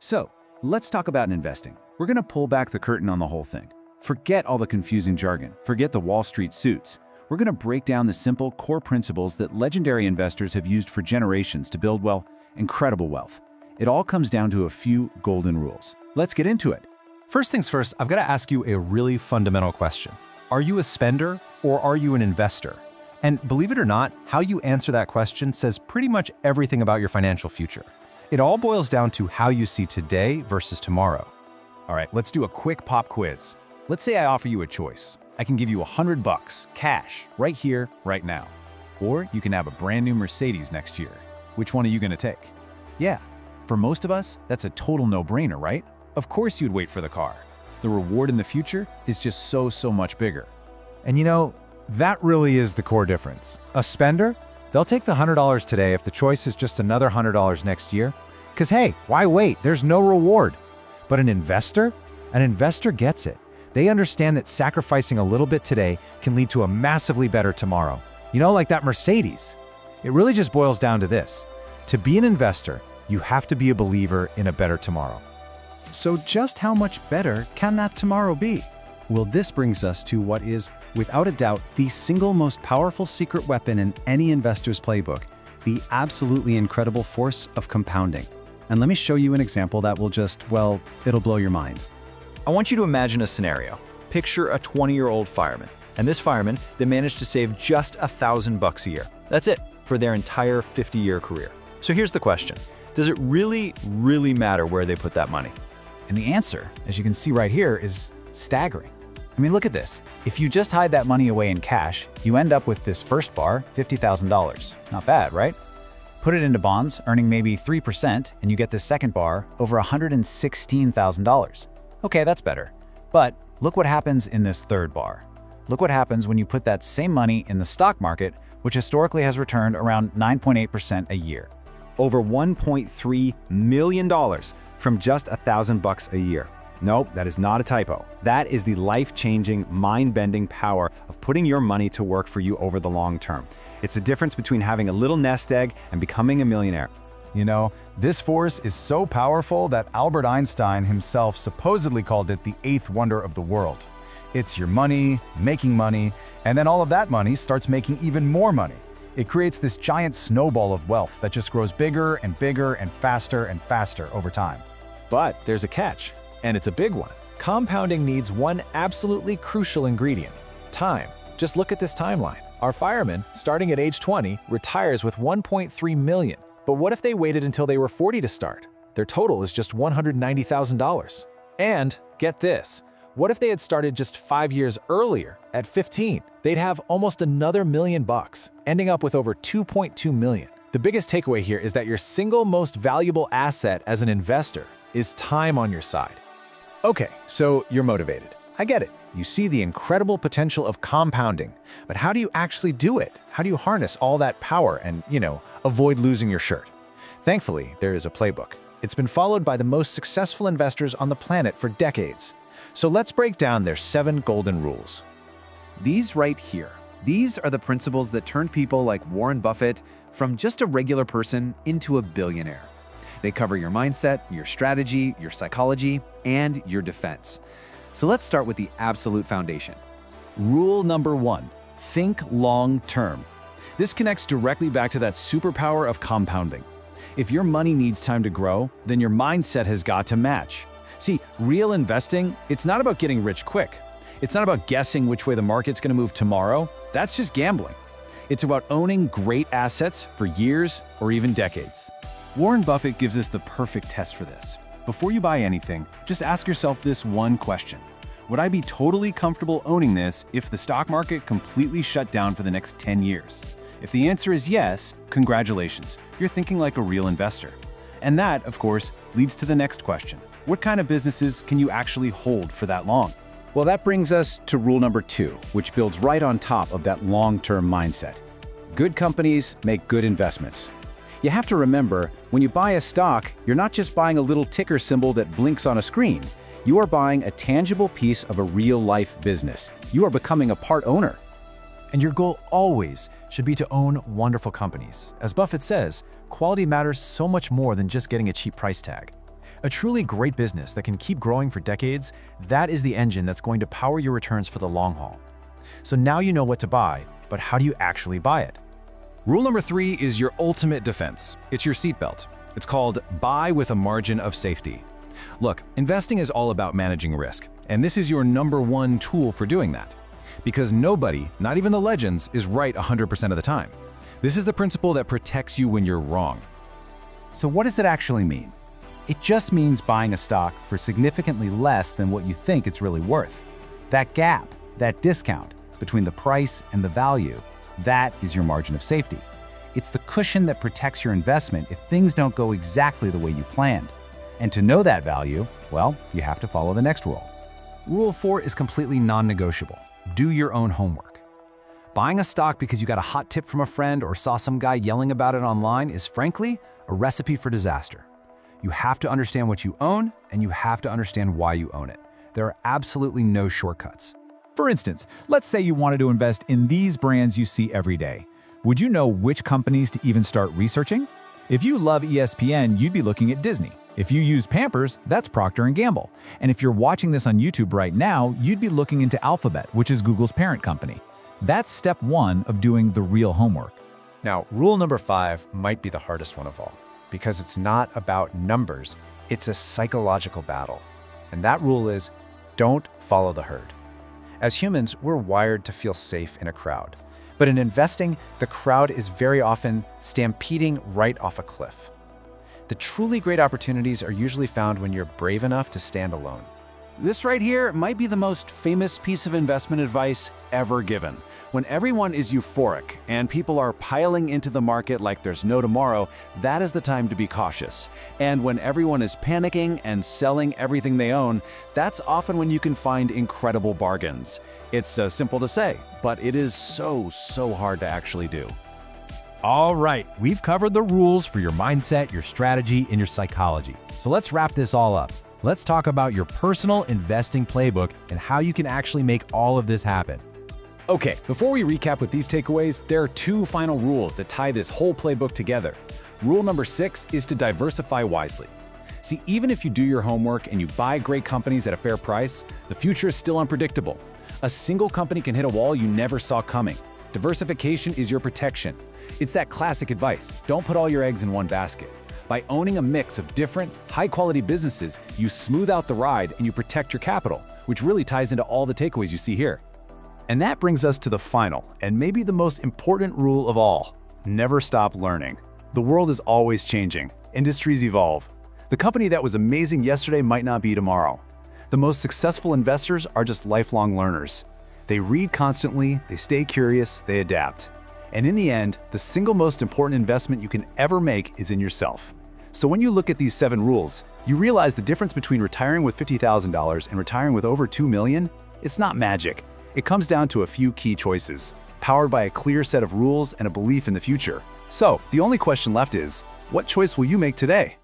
So, let's talk about investing. We're going to pull back the curtain on the whole thing. Forget all the confusing jargon. Forget the Wall Street suits. We're going to break down the simple core principles that legendary investors have used for generations to build, well, incredible wealth. It all comes down to a few golden rules. Let's get into it. First things first, I've got to ask you a really fundamental question. Are you a spender or are you an investor? And believe it or not, how you answer that question says pretty much everything about your financial future. It all boils down to how you see today versus tomorrow. All right, let's do a quick pop quiz. Let's say I offer you a choice. I can give you $100 cash right here, right now. Or you can have a brand new Mercedes next year. Which one are you gonna take? Yeah, for most of us, that's a total no-brainer, right? Of course you'd wait for the car. The reward in the future is just so much bigger. And you know, that really is the core difference. A spender, they'll take the $100 today if the choice is just another $100 next year. Because hey, why wait? There's no reward. But an investor gets it. They understand that sacrificing a little bit today can lead to a massively better tomorrow. You know, like that Mercedes. It really just boils down to this. To be an investor, you have to be a believer in a better tomorrow. So just how much better can that tomorrow be? Well, this brings us to what is, without a doubt, the single most powerful secret weapon in any investor's playbook, the absolutely incredible force of compounding. And let me show you an example that will just, well, it'll blow your mind. I want you to imagine a scenario. Picture a 20-year-old fireman, and this fireman, they managed to save just $1,000 a year. That's it, for their entire 50-year career. So here's the question. Does it really matter where they put that money? And the answer, as you can see right here, is staggering. I mean, look at this. If you just hide that money away in cash, you end up with this first bar, $50,000. Not bad, right? Put it into bonds, earning maybe 3%, and you get this second bar, over $116,000. Okay, that's better. But look what happens in this third bar. Look what happens when you put that same money in the stock market, which historically has returned around 9.8% a year. Over $1.3 million from just $1,000 a year. Nope, that is not a typo. That is the life-changing, mind-bending power of putting your money to work for you over the long term. It's the difference between having a little nest egg and becoming a millionaire. You know, this force is so powerful that Albert Einstein himself supposedly called it the eighth wonder of the world. It's your money, making money, and then all of that money starts making even more money. It creates this giant snowball of wealth that just grows bigger and bigger and faster over time. But there's a catch, and it's a big one. Compounding needs one absolutely crucial ingredient: time. Just look at this timeline. Our fireman, starting at age 20, retires with $1.3 million. But what if they waited until they were 40 to start? Their total is just $190,000. And get this, what if they had started just 5 years earlier, at 15? They'd have almost another $1 million, ending up with over $2.2 million. The biggest takeaway here is that your single most valuable asset as an investor is time on your side. Okay, so you're motivated. I get it. You see the incredible potential of compounding, but how do you actually do it? How do you harness all that power and, avoid losing your shirt? Thankfully, there is a playbook. It's been followed by the most successful investors on the planet for decades. So let's break down their 7 golden rules. These right here. These are the principles that turned people like Warren Buffett from just a regular person into a billionaire. They cover your mindset, your strategy, your psychology, and your defense. So let's start with the absolute foundation. Rule number 1, think long term. This connects directly back to that superpower of compounding. If your money needs time to grow, then your mindset has got to match. See, real investing, it's not about getting rich quick. It's not about guessing which way the market's going to move tomorrow. That's just gambling. It's about owning great assets for years or even decades. Warren Buffett gives us the perfect test for this. Before you buy anything, just ask yourself this one question. Would I be totally comfortable owning this if the stock market completely shut down for the next 10 years? If the answer is yes, congratulations, you're thinking like a real investor. And that, of course, leads to the next question. What kind of businesses can you actually hold for that long? Well, that brings us to rule number 2, which builds right on top of that long-term mindset. Good companies make good investments. You have to remember, when you buy a stock, you're not just buying a little ticker symbol that blinks on a screen. You are buying a tangible piece of a real-life business. You are becoming a part owner. And your goal always should be to own wonderful companies. As Buffett says, quality matters so much more than just getting a cheap price tag. A truly great business that can keep growing for decades, that is the engine that's going to power your returns for the long haul. So now you know what to buy, but how do you actually buy it? Rule number 3 is your ultimate defense. It's your seatbelt. It's called buy with a margin of safety. Look, investing is all about managing risk, and this is your number one tool for doing that. Because nobody, not even the legends, is right 100% of the time. This is the principle that protects you when you're wrong. So what does it actually mean? It just means buying a stock for significantly less than what you think it's really worth. That gap, that discount between the price and the value, that is your margin of safety. It's the cushion that protects your investment if things don't go exactly the way you planned. And to know that value, well, you have to follow the next rule. Rule 4 is completely non-negotiable. Do your own homework. Buying a stock because you got a hot tip from a friend or saw some guy yelling about it online is frankly a recipe for disaster. You have to understand what you own, and you have to understand why you own it. There are absolutely no shortcuts. For instance, let's say you wanted to invest in these brands you see every day. Would you know which companies to even start researching? If you love ESPN, you'd be looking at Disney. If you use Pampers, that's Procter & Gamble. And if you're watching this on YouTube right now, you'd be looking into Alphabet, which is Google's parent company. That's step 1 of doing the real homework. Now, rule number 5 might be the hardest one of all, because it's not about numbers, it's a psychological battle. And that rule is, don't follow the herd. As humans, we're wired to feel safe in a crowd. But in investing, the crowd is very often stampeding right off a cliff. The truly great opportunities are usually found when you're brave enough to stand alone. This right here might be the most famous piece of investment advice ever given. When everyone is euphoric and people are piling into the market like there's no tomorrow, that is the time to be cautious. And when everyone is panicking and selling everything they own, that's often when you can find incredible bargains. It's simple to say, but it is so hard to actually do. All right, we've covered the rules for your mindset, your strategy, and your psychology. So let's wrap this all up. Let's talk about your personal investing playbook and how you can actually make all of this happen. Okay, before we recap with these takeaways, there are 2 final rules that tie this whole playbook together. Rule number 6 is to diversify wisely. See, even if you do your homework and you buy great companies at a fair price, the future is still unpredictable. A single company can hit a wall you never saw coming. Diversification is your protection. It's that classic advice, don't put all your eggs in one basket. By owning a mix of different, high-quality businesses, you smooth out the ride and you protect your capital, which really ties into all the takeaways you see here. And that brings us to the final, and maybe the most important rule of all. Never stop learning. The world is always changing. Industries evolve. The company that was amazing yesterday might not be tomorrow. The most successful investors are just lifelong learners. They read constantly, they stay curious, they adapt. And in the end, the single most important investment you can ever make is in yourself. So when you look at these 7 rules, you realize the difference between retiring with $50,000 and retiring with over $2 million? It's not magic. It comes down to a few key choices, powered by a clear set of rules and a belief in the future. So, the only question left is, what choice will you make today?